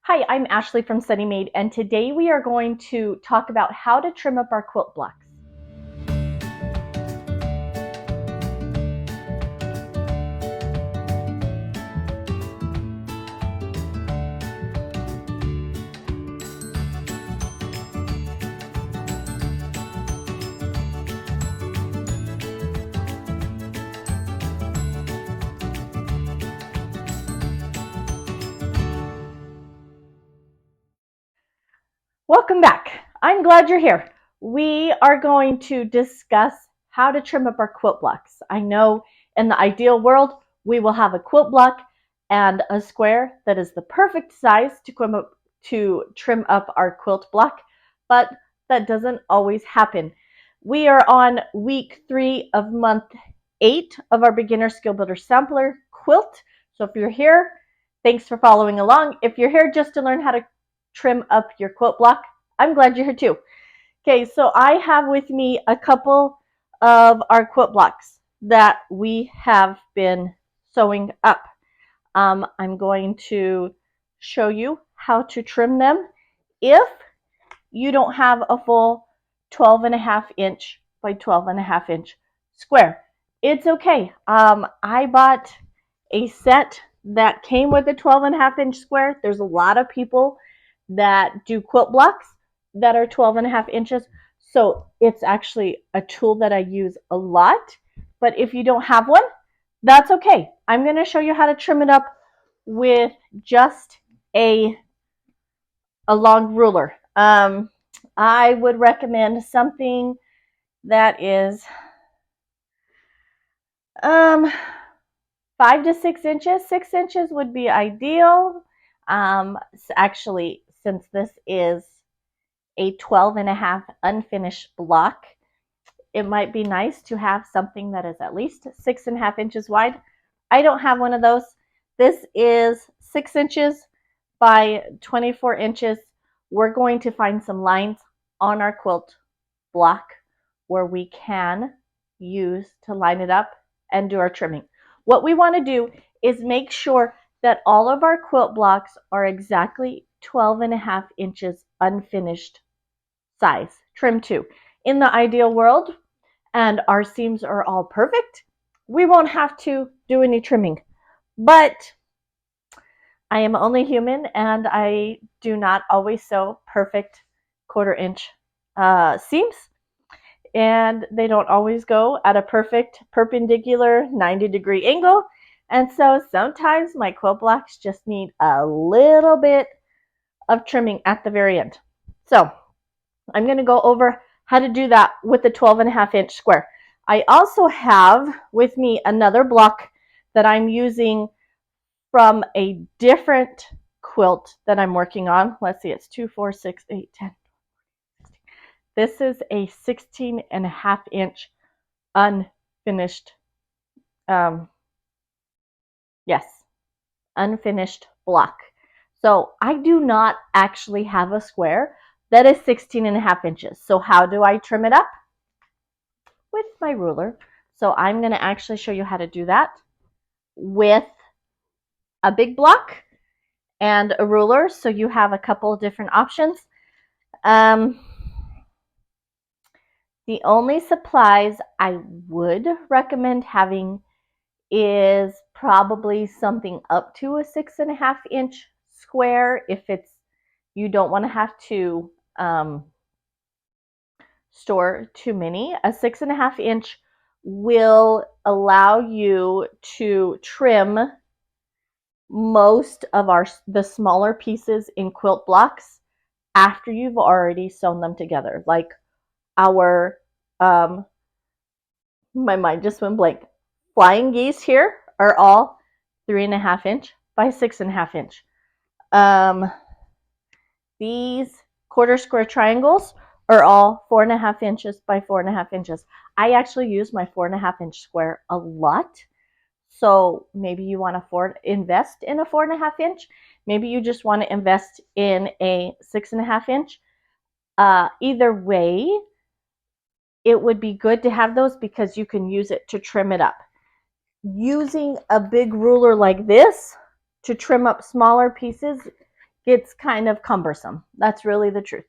Hi, I'm Ashley from Sunny Made, and today we are going to talk about how to trim up our quilt blocks. Welcome back. I'm glad you're here. We are going to discuss how to trim up our quilt blocks. I know in the ideal world, we will have a quilt block and a square that is the perfect size to trim up our quilt block, but that doesn't always happen. We are on week 3 of month 8 of our Beginner Skill Builder Sampler quilt. So if you're here, thanks for following along. If you're here just to learn how to trim up your quilt block, I'm glad you're here too. Okay, so I have with me a couple of our quilt blocks that we have been sewing up. I'm going to show you how to trim them if you don't have a full 12.5-inch by 12.5-inch square. It's okay. I bought a set that came with a 12.5-inch square. There's a lot of people that do quilt blocks that are 12.5 inches. So it's actually a tool that I use a lot. But if you don't have one, that's okay. I'm going to show you how to trim it up with just a long ruler. I would recommend something that is 5 to 6 inches. 6 inches would be ideal. Actually, since this is a 12.5 unfinished block, it might be nice to have something that is at least 6.5 inches wide. I don't have one of those. This is 6 inches by 24 inches. We're going to find some lines on our quilt block where we can use to line it up and do our trimming. What we want to do is make sure that all of our quilt blocks are exactly 12.5 inches unfinished size, trim to. In the ideal world, and our seams are all perfect, we won't have to do any trimming. But I am only human and I do not always sew perfect 1/4 inch seams, and they don't always go at a perfect perpendicular 90-degree angle. And so sometimes my quilt blocks just need a little bit of trimming at the very end. So I'm going to go over how to do that with the 12.5-inch square. I also have with me another block that I'm using from a different quilt that I'm working on. Let's see, it's 2, 4, 6, 8, 10. This is a 16.5-inch unfinished, unfinished block. So I do not actually have a square that is 16.5 inches. So how do I trim it up? With my ruler. So I'm going to actually show you how to do that with a big block and a ruler. So you have a couple of different options. The only supplies I would recommend having is probably something up to a 6.5-inch square if you don't want to have to store too many. A 6.5-inch will allow you to trim most of the smaller pieces in quilt blocks after you've already sewn them together. Like our my mind just went blank. Flying geese here are all 3.5-inch by 6.5-inch. These 1/4 square triangles are all 4.5 inches by 4.5 inches. I actually use my 4.5-inch square a lot. So maybe you want to invest in a 4.5-inch. Maybe you just want to invest in a 6.5-inch. Either way, it would be good to have those because you can use it to trim it up. Using a big ruler like this to trim up smaller pieces gets kind of cumbersome. That's really the truth.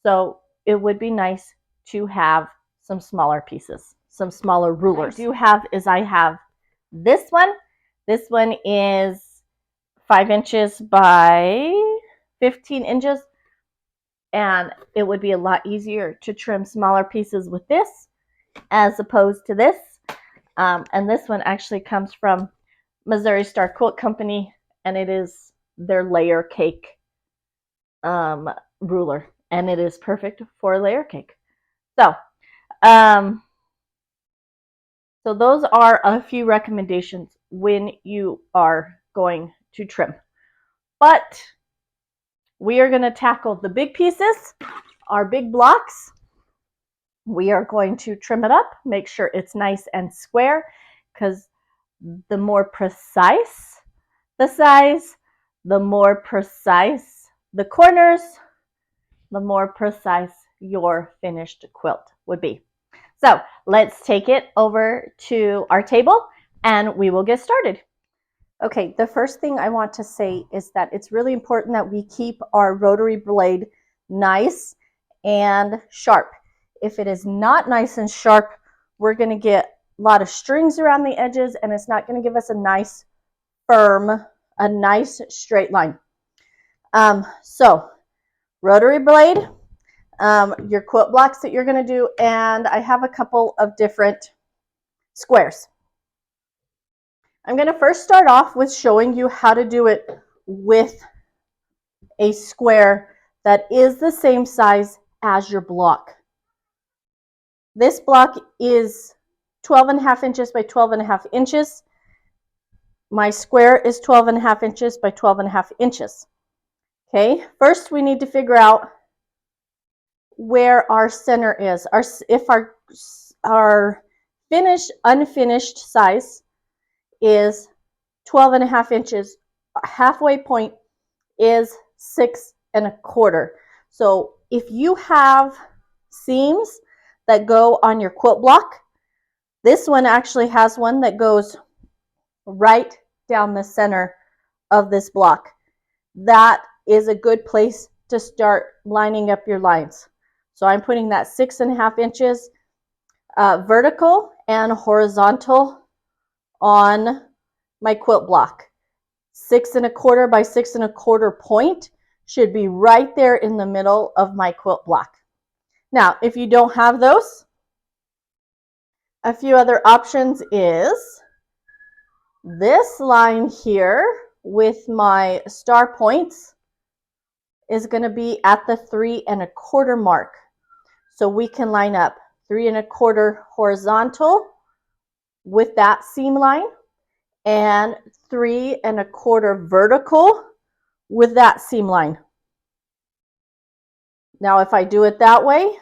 So it would be nice to have some smaller pieces, some smaller rulers. I have this one. This one is 5 inches by 15 inches. And it would be a lot easier to trim smaller pieces with this as opposed to this. And this one actually comes from Missouri Star Quilt Company, and it is their layer cake ruler, and it is perfect for a layer cake. So, so those are a few recommendations when you are going to trim. But we are going to tackle the big pieces, our big blocks. We are going to trim it up, make sure it's nice and square, because the more precise the size, the more precise the corners, the more precise your finished quilt would be. So let's take it over to our table and we will get started. Okay, the first thing I want to say is that it's really important that we keep our rotary blade nice and sharp. If it is not nice and sharp, we're going to get a lot of strings around the edges and it's not going to give us a nice firm, a nice straight line. So rotary blade, your quilt blocks that you're going to do, and I have a couple of different squares. I'm going to first start off with showing you how to do it with a square that is the same size as your block. This block is 12.5 inches by 12.5 inches. My square is 12.5 inches by 12.5 inches. Okay, first we need to figure out where our center is. If our unfinished size is 12.5 inches, halfway point is 6 1/4. So if you have seams that go on your quilt block, this one actually has one that goes right down the center of this block. That is a good place to start lining up your lines. So I'm putting that 6 1/2 inches vertical and horizontal on my quilt block. 6 1/4 by 6 1/4 point should be right there in the middle of my quilt block. Now, if you don't have those, a few other options is this line here with my star points is going to be at the 3 1/4 mark. So we can line up 3 1/4 horizontal with that seam line and 3 1/4 vertical with that seam line. Now, if I do it that way,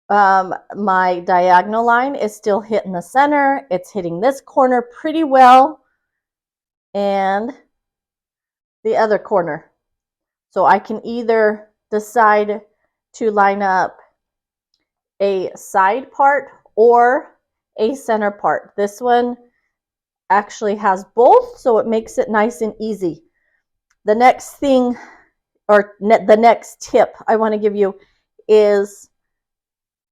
my diagonal line is still hitting the center. It's hitting this corner pretty well and the other corner. So I can either decide to line up a side part or a center part. This one actually has both, so it makes it nice and easy. The next thing, or the next tip I want to give you is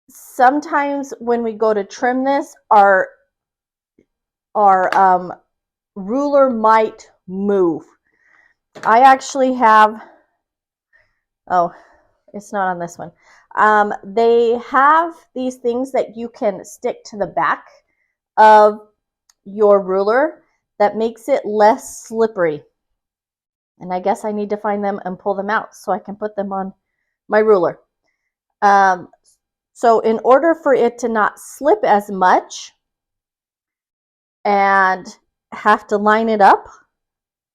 sometimes when we go to trim this, our ruler might move. I actually have, oh, it's not on this one. They have these things that you can stick to the back of your ruler that makes it less slippery. And I guess I need to find them and pull them out so I can put them on my ruler. So in order for it to not slip as much and have to line it up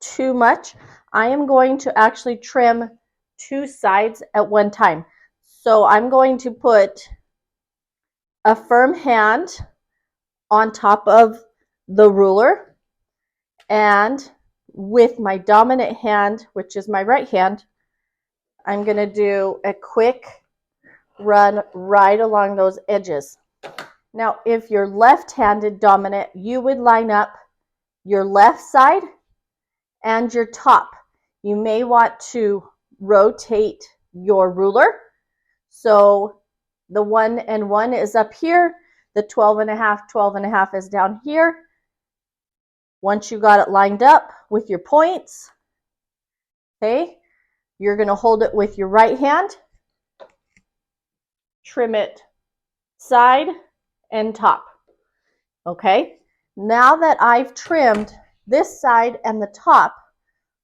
too much, I am going to actually trim 2 sides at one time. So I'm going to put a firm hand on top of the ruler, and with my dominant hand, which is my right hand, I'm going to do a quick run right along those edges. Now, if you're left-handed dominant, you would line up your left side and your top. you may want to rotate your ruler. So the 1 and 1 is up here, the 12 and a half is down here. Once you got it lined up with your points, okay, you're going to hold it with your right hand, trim it side and top. Okay, now that I've trimmed this side and the top,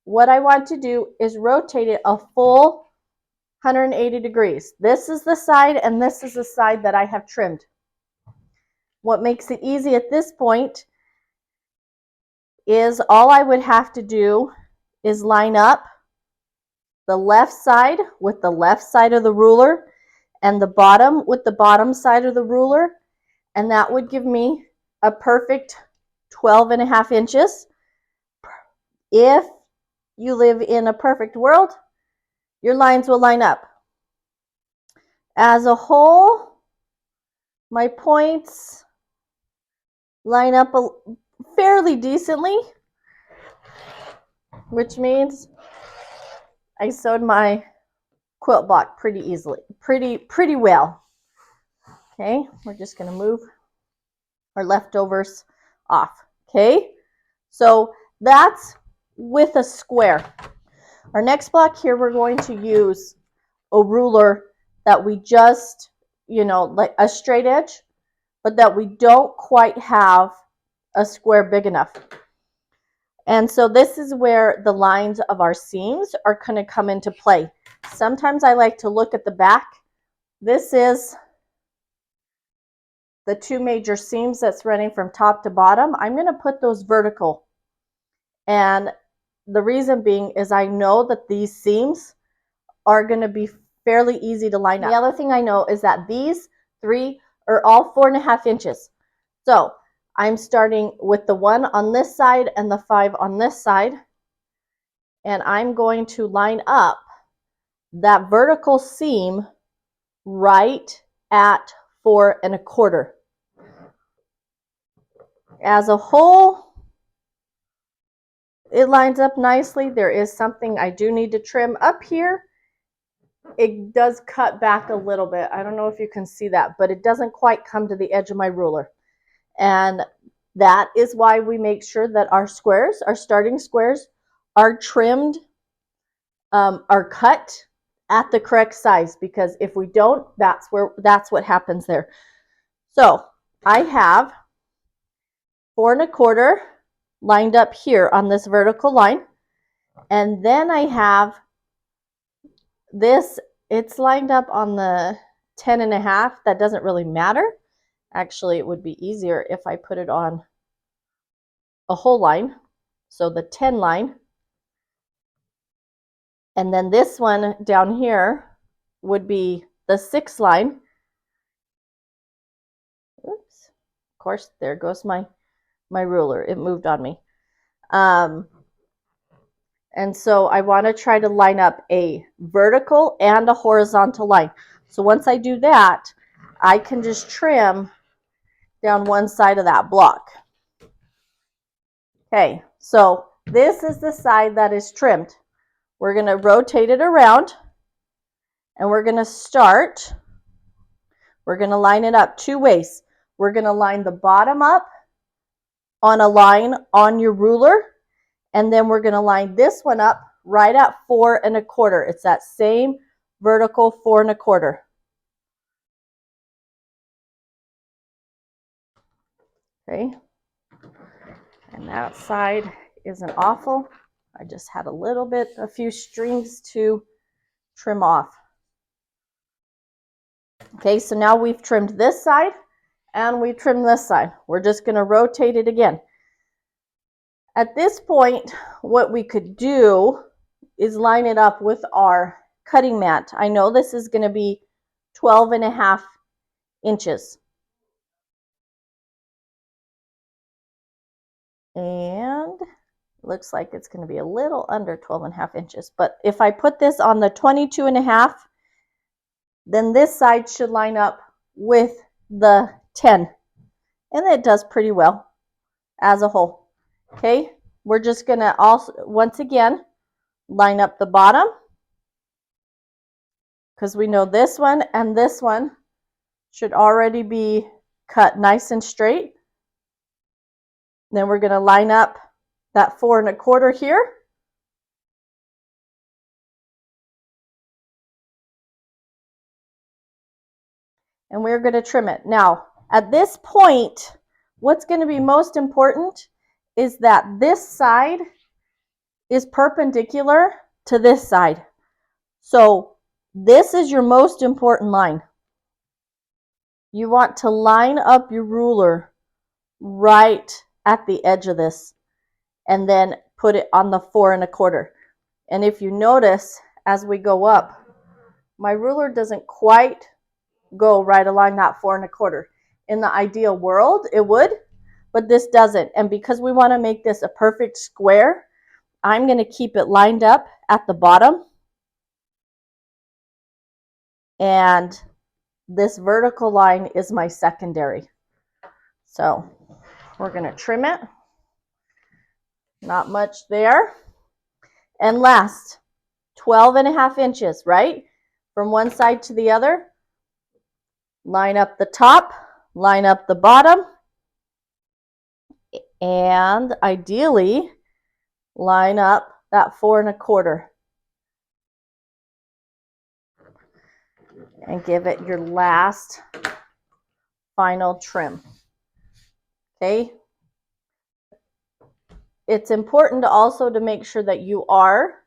what I want to do is rotate it a full 180 degrees. This is the side and this is the side that I have trimmed. What makes it easy at this point is all I would have to do is line up the left side with the left side of the ruler and the bottom with the bottom side of the ruler, and that would give me a perfect 12 and a half inches. If you live in a perfect world, your lines will line up. As a whole, my points line up fairly decently, which means I sewed my quilt block pretty easily, pretty well. Okay, we're just going to move our leftovers off. Okay, so that's with a square. Our next block here, we're going to use a ruler that we just, like a straight edge, but that we don't quite have a square big enough. And so this is where the lines of our seams are going to come into play. Sometimes I like to look at the back. This is the two major seams that's running from top to bottom. I'm going to put those vertical. And the reason being is I know that these seams are going to be fairly easy to line up. The other thing I know is that these three are all 4.5 inches. So I'm starting with the 1 on this side and the 5 on this side. And I'm going to line up that vertical seam right at 4.25. As a whole, it lines up nicely. There is something I do need to trim up here. It does cut back a little bit. I don't know if you can see that, but it doesn't quite come to the edge of my ruler. And that is why we make sure that our squares, our starting squares, are trimmed, are cut at the correct size, because if we don't, that's what happens there. So I have 4.25 lined up here on this vertical line, and then I have this, it's lined up on the 10.5. That doesn't really matter. Actually, it would be easier if I put it on a whole line, so the 10 line, and then this one down here would be the 6 line. Oops, of course, there goes my ruler. It moved on me. And so I want to try to line up a vertical and a horizontal line. So once I do that, I can just trim down one side of that block. Okay, so this is the side that is trimmed. We're going to rotate it around, and we're going to start. We're going to line it up 2 ways. We're going to line the bottom up on a line on your ruler, and then we're going to line this one up right at 4.25. It's that same vertical 4.25. Okay, and that side isn't awful. I just had a few strings to trim off. Okay, so now we've trimmed this side and we've trimmed this side. We're just going to rotate it again. At this point, what we could do is line it up with our cutting mat. I know this is going to be 12.5 inches. And looks like it's going to be a little under 12.5 inches. But if I put this on the 22.5, then this side should line up with the 10. And it does pretty well as a whole. Okay, we're just going to also, once again, line up the bottom, because we know this one and this one should already be cut nice and straight. Then we're going to line up that 4 1/4 here. And we're going to trim it. Now, at this point, what's going to be most important is that this side is perpendicular to this side. So this is your most important line. You want to line up your ruler right at the edge of this and then put it on the 4 1/4. And if you notice, as we go up, my ruler doesn't quite go right along that 4 1/4. In the ideal world, it would, but this doesn't. And because we want to make this a perfect square, I'm going to keep it lined up at the bottom. And this vertical line is my secondary. So we're going to trim it. Not much there. And last, 12 1/2 inches, right? From one side to the other. Line up the top, line up the bottom, and ideally line up that 4 1/4. And give it your last final trim. Okay? It's important also to make sure that you are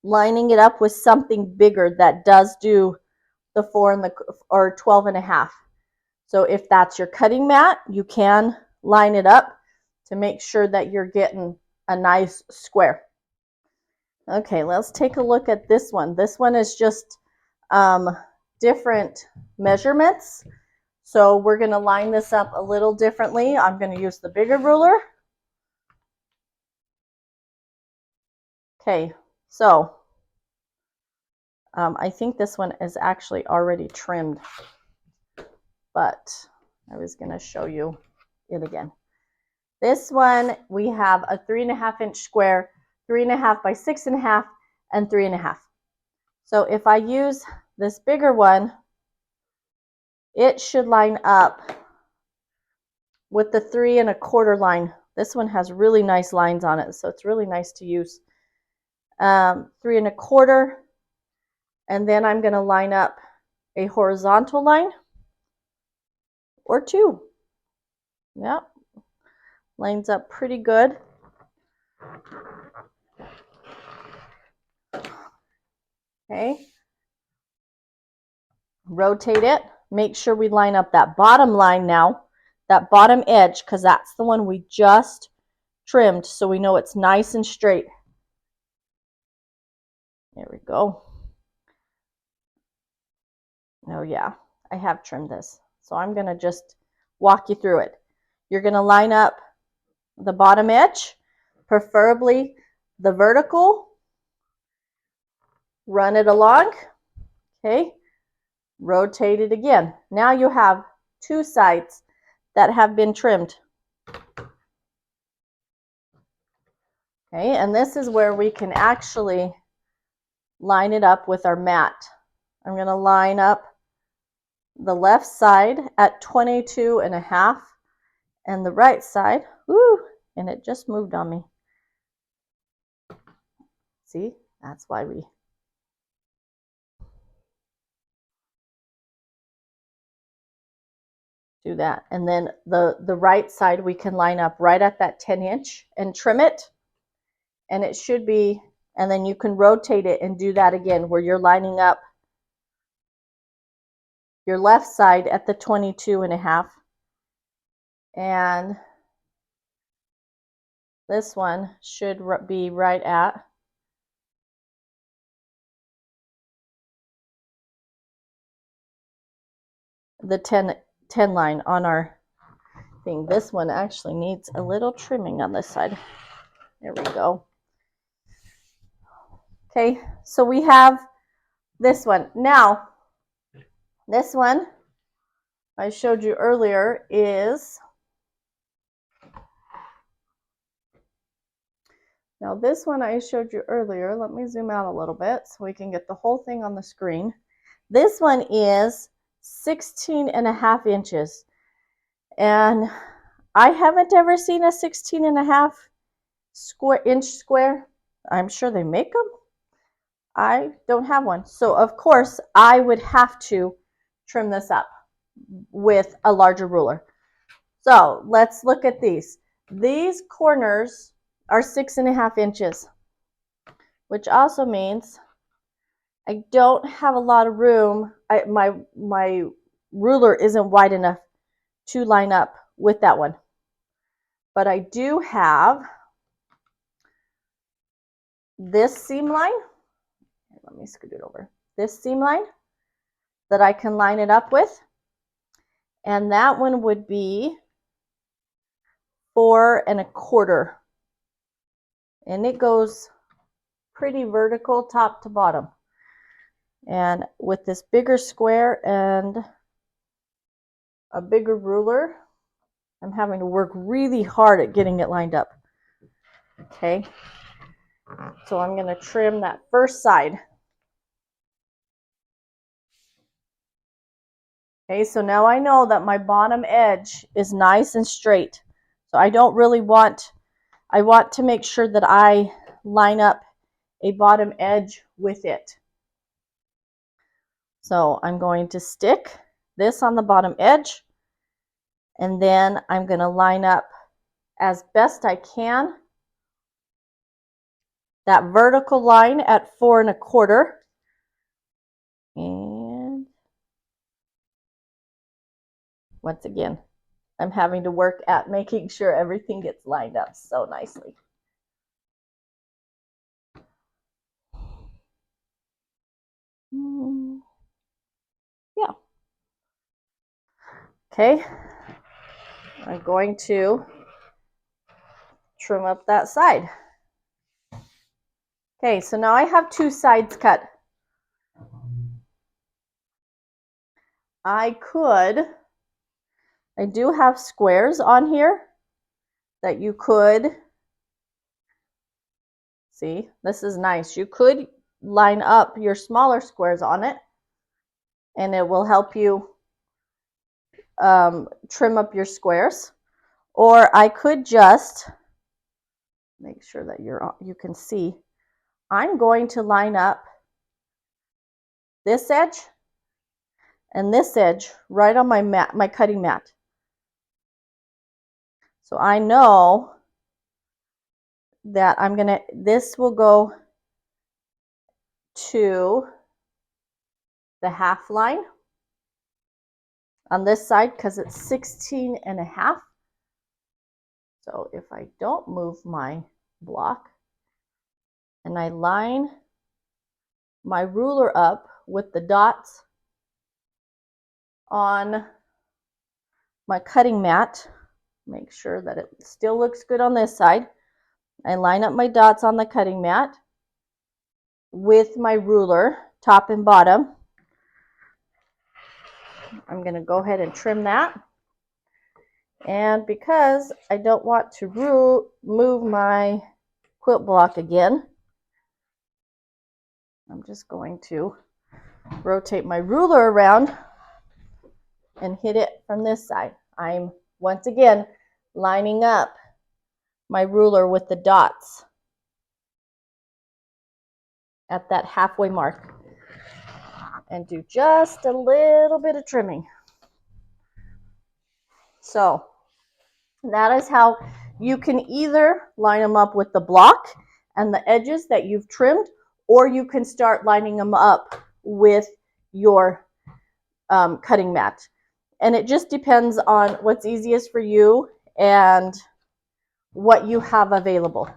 lining it up with something bigger that does do the 4 or 12 1/2. So if that's your cutting mat, you can line it up to make sure that you're getting a nice square. Okay, let's take a look at this one. This one is just different measurements. So we're going to line this up a little differently. I'm going to use the bigger ruler. Okay, so I think this one is actually already trimmed, but I was going to show you it again. This one, we have a 3 1/2 inch square, 3 1/2 by 6 1/2, and 3 1/2. So if I use this bigger one, it should line up with the 3 1/4 line. This one has really nice lines on it, so it's really nice to use. 3 1/4, and then I'm going to line up a horizontal line or 2. Yep, lines up pretty good. Okay, rotate it. Make sure we line up that bottom line now, that bottom edge, because that's the one we just trimmed, so we know it's nice and straight. There we go. Oh yeah, I have trimmed this. So I'm going to just walk you through it. You're going to line up the bottom edge, preferably the vertical. Run it along. Okay. Rotate it again. Now you have 2 sides that have been trimmed. Okay, and this is where we can actually line it up with our mat. I'm going to line up the left side at 22 1/2 and the right side, and it just moved on me. See, that's why we do that. And then the right side we can line up right at that 10 inch and trim it. And it should be, and then you can rotate it and do that again where you're lining up your left side at the 22 1/2. And this one should be right at the 10 line on our thing. This one actually needs a little trimming on this side. There we go. Okay, so we have this one. Now, this one I showed you earlier is Now this one I showed you earlier, let me zoom out a little bit so we can get the whole thing on the screen. This one is 16.5 inches. And I haven't ever seen a 16.5 inch square. I'm sure they make them. I don't have one. So of course I would have to trim this up with a larger ruler. So let's look at these. These corners are 6.5 inches, which also means I don't have a lot of room. My ruler isn't wide enough to line up with that one. But I do have this seam line. Let me scoot it over. This seam line that I can line it up with. And that one would be 4.25. And it goes pretty vertical top to bottom. And with this bigger square and a bigger ruler, I'm having to work really hard at getting it lined up. Okay, so I'm going to trim that first side. Okay, so now I know that my bottom edge is nice and straight. So I don't really want, I want to make sure that I line up a bottom edge with it. So I'm going to stick this on the bottom edge, and then I'm going to line up as best I can that vertical line at 4.25. And once again, I'm having to work at making sure everything gets lined up so nicely. Yeah. Okay, I'm going to trim up that side. Okay, so now I have two sides cut. I do have squares on here that you could, see, this is nice. You could line up your smaller squares on it, and it will help you trim up your squares. Or I could just make sure that you can see. I'm going to line up this edge and this edge right on my mat, my cutting mat. So I know that this will go to the half line on this side because it's 16.5. So if I don't move my block and I line my ruler up with the dots on my cutting mat, make sure that it still looks good on this side. I line up my dots on the cutting mat with my ruler, top and bottom. I'm going to go ahead and trim that. And because I don't want to move my quilt block again, I'm just going to rotate my ruler around and hit it from this side. I'm once again lining up my ruler with the dots at that halfway mark and do just a little bit of trimming. So that is how you can either line them up with the block and the edges that you've trimmed, or you can start lining them up with your cutting mat. And it just depends on what's easiest for you and what you have available.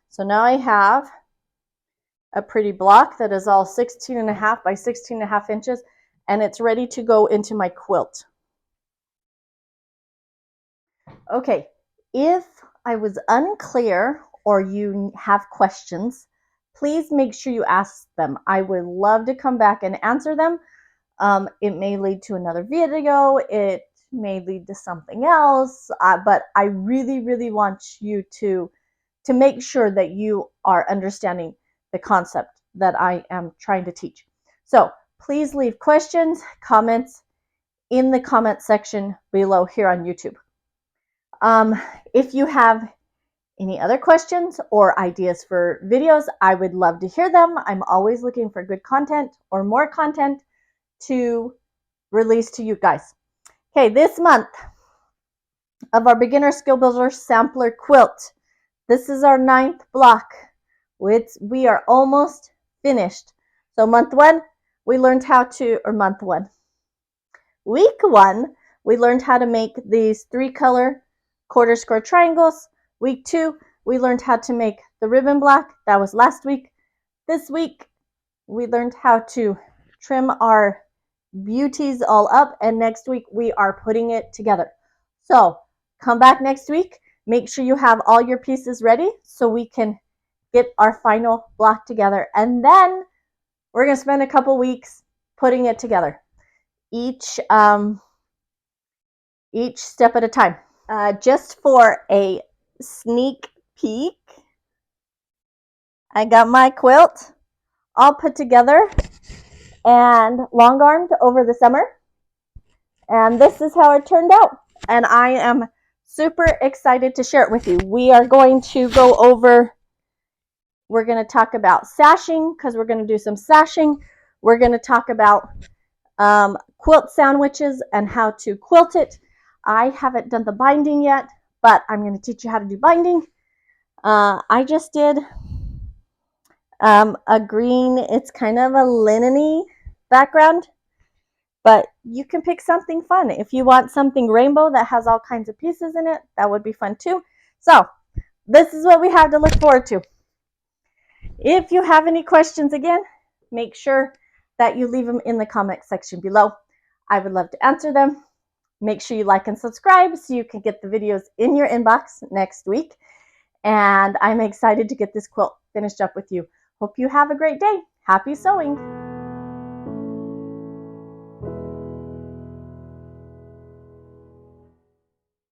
So now I have a pretty block that is all 16.5 by 16.5 inches, and it's ready to go into my quilt. Okay, if I was unclear or you have questions, please make sure you ask them. I would love to come back and answer them. It may lead to another video, it may lead to something else, but I really, really want you to to make sure that you are understanding the concept that I am trying to teach. So please leave questions, comments in the comment section below here on YouTube. If you have any other questions or ideas for videos, I would love to hear them. I'm always looking for good content or more content to release to you guys. Okay, this month of our Beginner Skill Builder Sampler Quilt, this is our 9th block. We are almost finished. So month 1, we learned how to, or month 1, week 1, we learned how to make these 3-color quarter square triangles. Week 2, we learned how to make the ribbon block. That was last week. This week, we learned how to trim our beauties all up, and next week we are putting it together. So come back next week. Make sure you have all your pieces ready so we can get our final block together. And then we're going to spend a couple weeks putting it together. Each step at a time. Just for a sneak peek, I got my quilt all put together and long armed over the summer. And this is how it turned out. And I am super excited to share it with you. We are going to go over, we're going to talk about sashing because we're going to do some sashing. We're going to talk about quilt sandwiches and how to quilt it. I haven't done the binding yet, but I'm going to teach you how to do binding. I just did a green, it's kind of a linen-y background, but you can pick something fun. If you want something rainbow that has all kinds of pieces in it, that would be fun too. So this is what we have to look forward to. If you have any questions, again, make sure that you leave them in the comment section below. I would love to answer them. Make sure you like and subscribe so you can get the videos in your inbox next week. And I'm excited to get this quilt finished up with you. Hope you have a great day. Happy sewing!